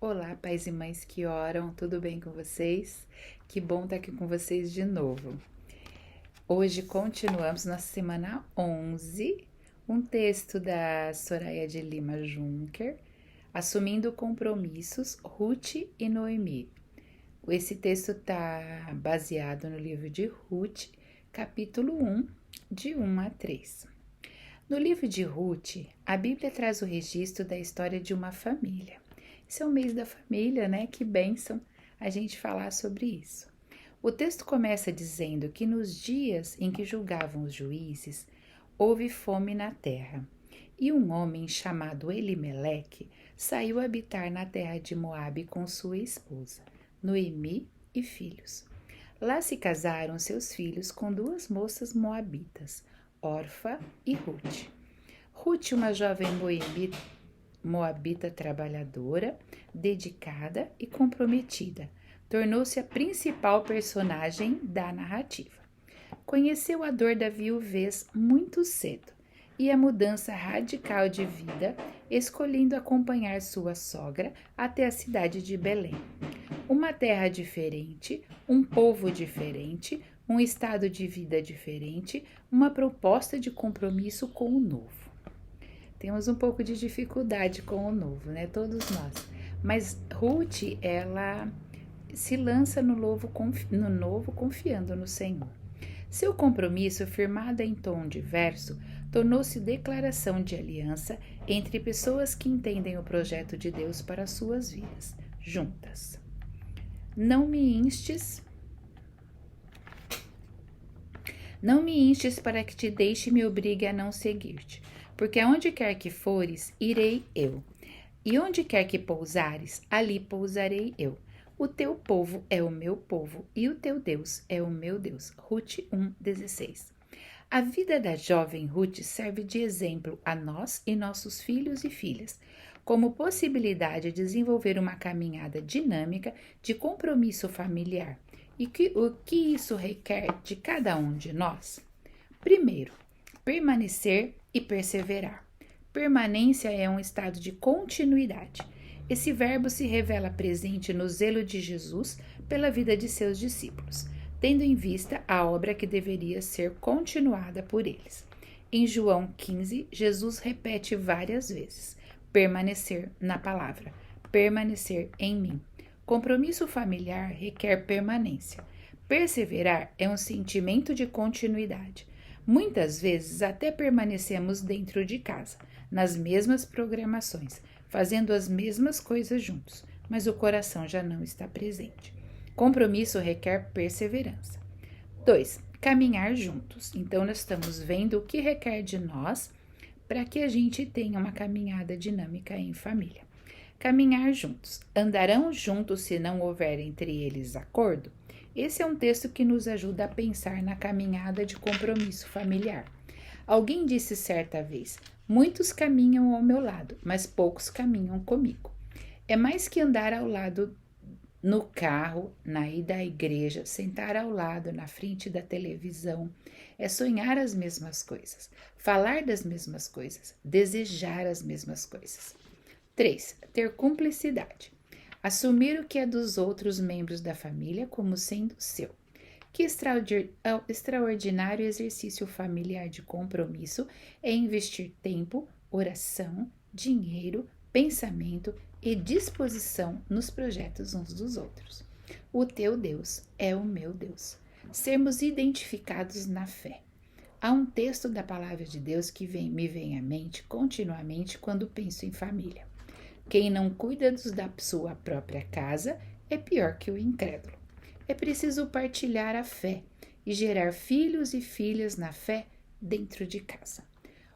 Olá, pais e mães que oram, tudo bem com vocês? Que bom estar aqui com vocês de novo. Hoje continuamos nossa semana 11, um texto da Soraya de Lima Juncker, Assumindo Compromissos, Ruth e Noemi. Esse texto está baseado no livro de Ruth, capítulo 1, de 1 a 3. No livro de Ruth, a Bíblia traz o registro da história de uma família. Esse é o mês da família, né? Que bênção a gente falar sobre isso. O texto começa dizendo que nos dias em que julgavam os juízes, houve fome na terra, e um homem chamado Elimeleque saiu habitar na terra de Moabe com sua esposa, Noemi e filhos. Lá se casaram seus filhos com duas moças moabitas, Orfa e Ruth. Ruth, uma jovem moabita trabalhadora, dedicada e comprometida, tornou-se a principal personagem da narrativa. Conheceu a dor da viuvez muito cedo e a mudança radical de vida, escolhendo acompanhar sua sogra até a cidade de Belém. Uma terra diferente, um povo diferente, um estado de vida diferente, uma proposta de compromisso com o novo. Temos um pouco de dificuldade com o novo, né? Todos nós. Mas Ruth, ela se lança no novo confiando no Senhor. Seu compromisso, firmado em tom diverso, tornou-se declaração de aliança entre pessoas que entendem o projeto de Deus para suas vidas, juntas. Não me instes para que te deixe e me obrigue a não seguir-te, porque aonde quer que fores, irei eu, e onde quer que pousares, ali pousarei eu. O teu povo é o meu povo, e o teu Deus é o meu Deus. Ruth 1:16. A vida da jovem Ruth serve de exemplo a nós e nossos filhos e filhas, como possibilidade de desenvolver uma caminhada dinâmica de compromisso familiar. E o que isso requer de cada um de nós? Primeiro, permanecer e perseverar. Permanência é um estado de continuidade. Esse verbo se revela presente no zelo de Jesus pela vida de seus discípulos, tendo em vista a obra que deveria ser continuada por eles. Em João 15, Jesus repete várias vezes: permanecer na palavra, permanecer em mim. Compromisso familiar requer permanência. Perseverar é um sentimento de continuidade. Muitas vezes até permanecemos dentro de casa, nas mesmas programações, fazendo as mesmas coisas juntos, mas o coração já não está presente. Compromisso requer perseverança. 2. Caminhar juntos. Então, nós estamos vendo o que requer de nós para que a gente tenha uma caminhada dinâmica em família. Caminhar juntos. Andarão juntos se não houver entre eles acordo? Esse é um texto que nos ajuda a pensar na caminhada de compromisso familiar. Alguém disse certa vez: muitos caminham ao meu lado, mas poucos caminham comigo. É mais que andar ao lado no carro, na ida à igreja, sentar ao lado, na frente da televisão. É sonhar as mesmas coisas, falar das mesmas coisas, desejar as mesmas coisas. 3. Ter cumplicidade. Assumir o que é dos outros membros da família como sendo seu. Que extraordinário exercício familiar de compromisso é investir tempo, oração, dinheiro, pensamento e disposição nos projetos uns dos outros. O teu Deus é o meu Deus. Sermos identificados na fé. Há um texto da palavra de Deus que me vem à mente continuamente quando penso em família. Quem não cuida da sua própria casa é pior que o incrédulo. É preciso partilhar a fé e gerar filhos e filhas na fé dentro de casa.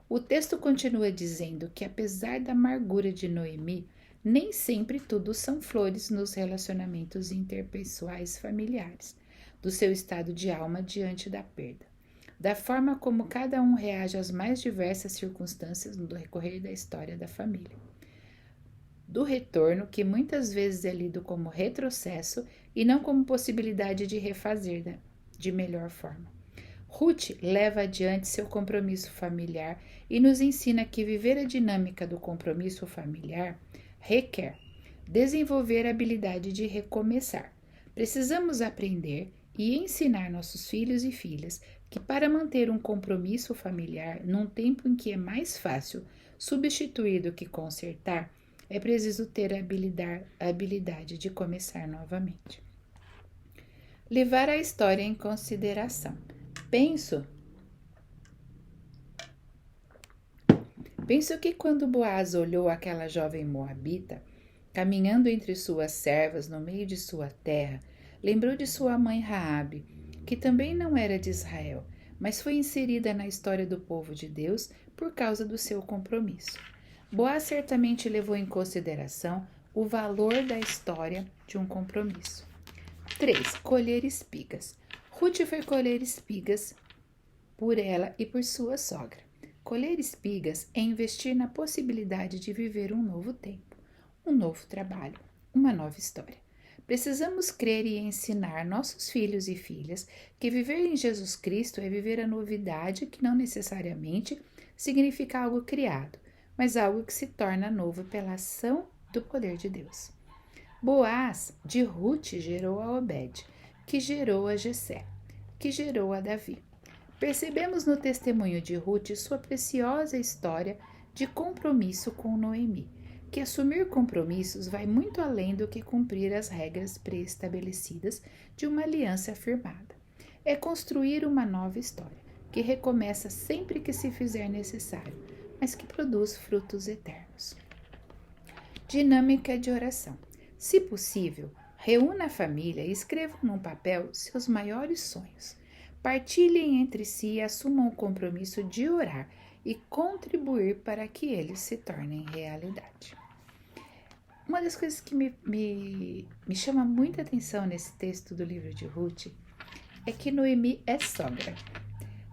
O texto continua dizendo que, apesar da amargura de Noemi, nem sempre tudo são flores nos relacionamentos interpessoais familiares, do seu estado de alma diante da perda, da forma como cada um reage às mais diversas circunstâncias no decorrer da história da família. Do retorno, que muitas vezes é lido como retrocesso e não como possibilidade de refazer de melhor forma. Ruth leva adiante seu compromisso familiar e nos ensina que viver a dinâmica do compromisso familiar requer Desenvolver a habilidade de recomeçar. Precisamos aprender e ensinar nossos filhos e filhas que para manter um compromisso familiar num tempo em que é mais fácil substituir do que consertar, é preciso ter a habilidade de começar novamente. Levar a história em consideração. Penso que quando Boaz olhou aquela jovem moabita, caminhando entre suas servas no meio de sua terra, lembrou de sua mãe Raabe, que também não era de Israel, mas foi inserida na história do povo de Deus por causa do seu compromisso. Boaz certamente levou em consideração o valor da história de um compromisso. 3. Colher espigas. Ruth foi colher espigas por ela e por sua sogra. Colher espigas é investir na possibilidade de viver um novo tempo, um novo trabalho, uma nova história. Precisamos crer e ensinar nossos filhos e filhas que viver em Jesus Cristo é viver a novidade que não necessariamente significa algo criado, mas algo que se torna novo pela ação do poder de Deus. Boaz, de Ruth, gerou a Obed, que gerou a Jessé, que gerou a Davi. Percebemos no testemunho de Ruth sua preciosa história de compromisso com Noemi, que assumir compromissos vai muito além do que cumprir as regras pré-estabelecidas de uma aliança firmada. É construir uma nova história, que recomeça sempre que se fizer necessário, mas que produz frutos eternos. Dinâmica de oração. Se possível, reúna a família e escrevam num papel seus maiores sonhos. Partilhem entre si e assumam o compromisso de orar e contribuir para que eles se tornem realidade. Uma das coisas que me chama muita atenção nesse texto do livro de Ruth é que Noemi é sogra,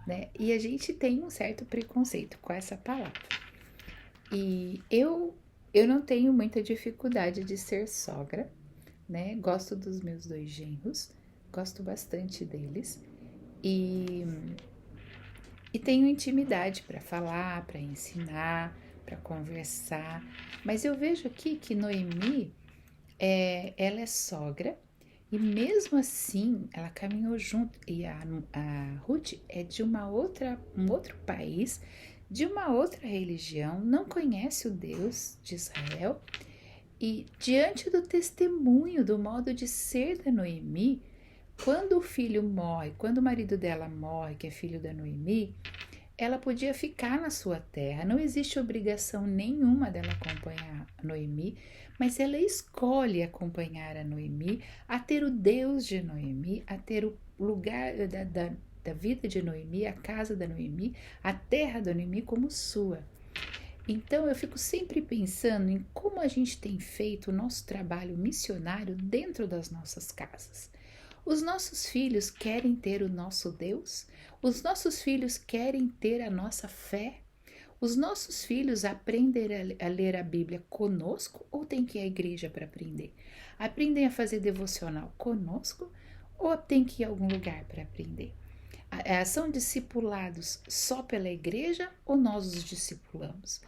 né? E a gente tem um certo preconceito com essa palavra. E eu não tenho muita dificuldade de ser sogra, né? Gosto dos meus 2 genros, gosto bastante deles. E tenho intimidade para falar, para ensinar, para conversar. Mas eu vejo aqui que Noemi, ela é sogra e mesmo assim ela caminhou junto. E a Ruth é de um outro país, de uma outra religião, não conhece o Deus de Israel. E diante do testemunho, do modo de ser da Noemi, quando o filho morre, quando o marido dela morre, que é filho da Noemi, ela podia ficar na sua terra. Não existe obrigação nenhuma dela acompanhar a Noemi, mas ela escolhe acompanhar a Noemi, a ter o Deus de Noemi, a ter o lugar da vida de Noemi, a casa da Noemi, a terra da Noemi como sua. Então eu fico sempre pensando em como a gente tem feito o nosso trabalho missionário dentro das nossas casas. Os nossos filhos querem ter o nosso Deus? Os nossos filhos querem ter a nossa fé? Os nossos filhos aprendem a ler a Bíblia conosco ou tem que ir à igreja para aprender? Aprendem a fazer devocional conosco ou tem que ir a algum lugar para aprender? São discipulados só pela igreja ou nós os discipulamos?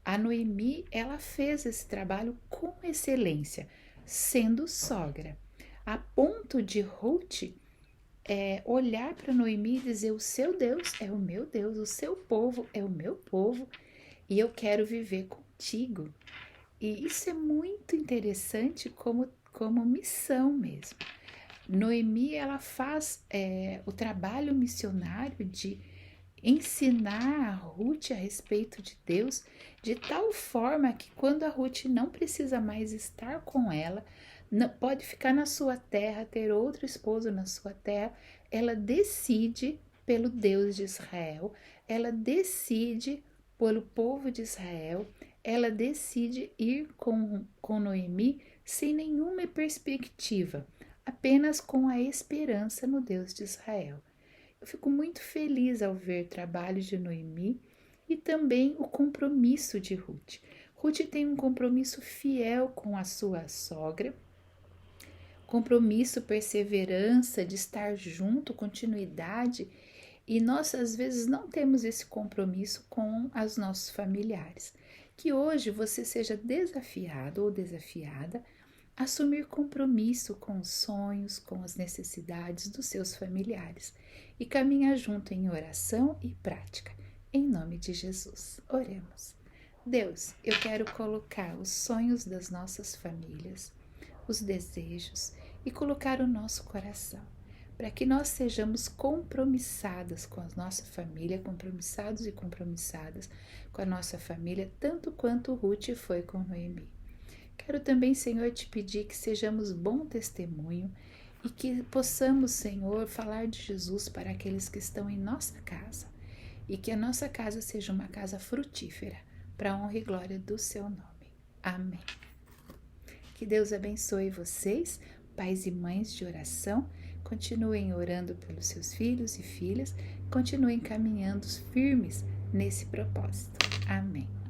A Noemi, ela fez esse trabalho com excelência, sendo sogra, a ponto de Ruth olhar para Noemi e dizer: o seu Deus é o meu Deus, o seu povo é o meu povo e eu quero viver contigo. E isso é muito interessante como missão mesmo. Noemi, ela faz o trabalho missionário de ensinar a Ruth a respeito de Deus, de tal forma que quando a Ruth não precisa mais estar com ela, não, pode ficar na sua terra, ter outro esposo na sua terra, ela decide pelo Deus de Israel, ela decide pelo povo de Israel, ela decide ir com Noemi sem nenhuma perspectiva, apenas com a esperança no Deus de Israel. Eu fico muito feliz ao ver o trabalho de Noemi e também o compromisso de Ruth. Ruth tem um compromisso fiel com a sua sogra, compromisso, perseverança, de estar junto, continuidade, e nós às vezes não temos esse compromisso com os nossos familiares. Que hoje você seja desafiado ou desafiada a assumir compromisso com os sonhos, com as necessidades dos seus familiares e caminhar junto em oração e prática. Em nome de Jesus, oremos. Deus, eu quero colocar os sonhos das nossas famílias, os desejos e colocar o nosso coração, para que nós sejamos compromissadas com a nossa família, compromissados e compromissadas com a nossa família, tanto quanto Ruth foi com Noemi. Quero também, Senhor, te pedir que sejamos bom testemunho e que possamos, Senhor, falar de Jesus para aqueles que estão em nossa casa e que a nossa casa seja uma casa frutífera, para a honra e glória do seu nome. Amém. Que Deus abençoe vocês, pais e mães de oração. Continuem orando pelos seus filhos e filhas, continuem caminhando firmes nesse propósito. Amém.